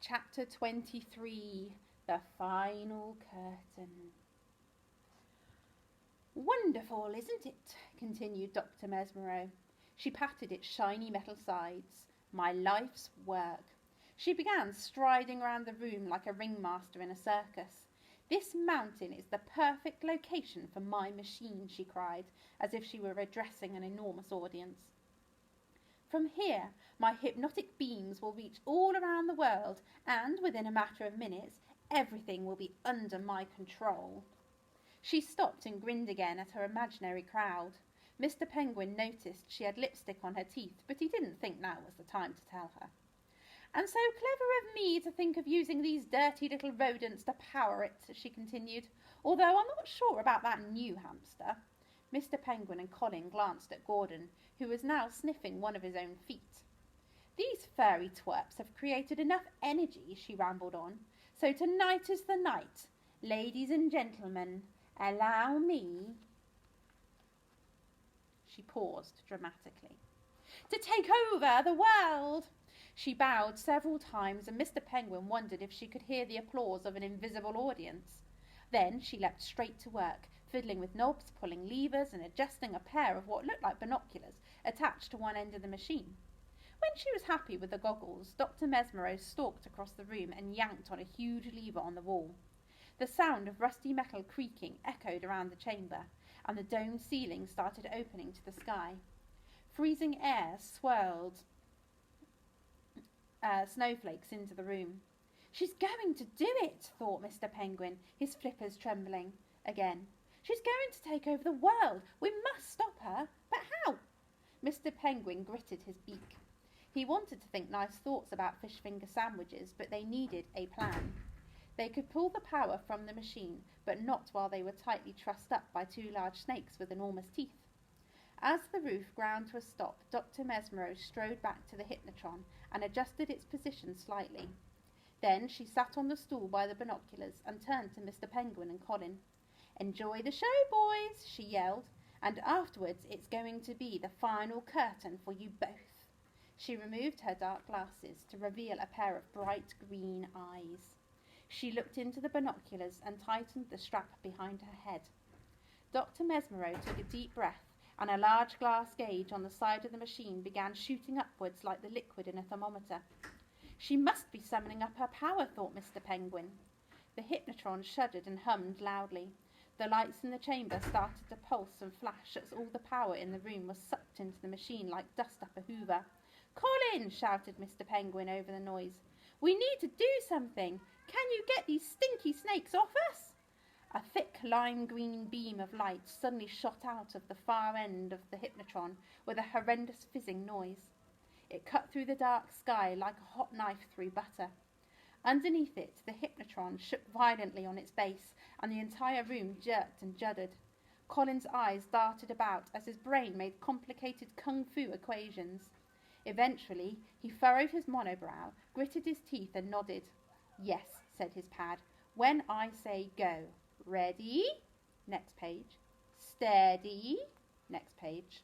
Chapter 23. The Final Curtain. "Wonderful, isn't it?" continued Dr. Mesmero. She patted its shiny metal sides. "My life's work." She began striding round the room like a ringmaster in a circus. "This mountain is the perfect location for my machine," she cried, as if she were addressing an enormous audience. "From here, my hypnotic beams will reach all around the world, and within a matter of minutes, everything will be under my control." She stopped and grinned again at her imaginary crowd. Mr. Penguin noticed she had lipstick on her teeth, but he didn't think now was the time to tell her. "And so clever of me to think of using these dirty little rodents to power it," she continued, "although I'm not sure about that new hamster." Mr. Penguin and Colin glanced at Gordon, who was now sniffing one of his own feet. "These furry twerps have created enough energy," she rambled on, "so tonight is the night. Ladies and gentlemen, allow me—" She paused dramatically. "To take over the world." She bowed several times, and Mr. Penguin wondered if she could hear the applause of an invisible audience. Then she leapt straight to work, fiddling with knobs, pulling levers, and adjusting a pair of what looked like binoculars attached to one end of the machine. When she was happy with the goggles, Dr. Mesmero stalked across the room and yanked on a huge lever on the wall. The sound of rusty metal creaking echoed around the chamber, and the domed ceiling started opening to the sky. Freezing air swirled snowflakes into the room. "She's going to do it," thought Mr. Penguin, his flippers trembling again. "She's going to take over the world. We must stop her. But how?" Mr. Penguin gritted his beak. He wanted to think nice thoughts about fish finger sandwiches, but they needed a plan. They could pull the power from the machine, but not while they were tightly trussed up by two large snakes with enormous teeth. As the roof ground to a stop, Dr. Mesmero strode back to the hypnotron and adjusted its position slightly. Then she sat on the stool by the binoculars and turned to Mr. Penguin and Colin. "Enjoy the show, boys," she yelled, "and afterwards it's going to be the final curtain for you both." She removed her dark glasses to reveal a pair of bright green eyes. She looked into the binoculars and tightened the strap behind her head. Dr. Mesmero took a deep breath, and a large glass gauge on the side of the machine began shooting upwards like the liquid in a thermometer. "She must be summoning up her power," thought Mr. Penguin. The hypnotron shuddered and hummed loudly. The lights in the chamber started to pulse and flash as all the power in the room was sucked into the machine like dust up a hoover. "Colin!" shouted Mr. Penguin over the noise. "We need to do something. Can you get these stinky snakes off us?" A thick lime-green beam of light suddenly shot out of the far end of the hypnotron with a horrendous fizzing noise. It cut through the dark sky like a hot knife through butter. Underneath it, the hypnotron shook violently on its base, and the entire room jerked and juddered. Colin's eyes darted about as his brain made complicated kung fu equations. Eventually, he furrowed his monobrow, gritted his teeth, and nodded. "Yes," said his pad, "when I say go. Ready?" Next page. "Steady." Next page.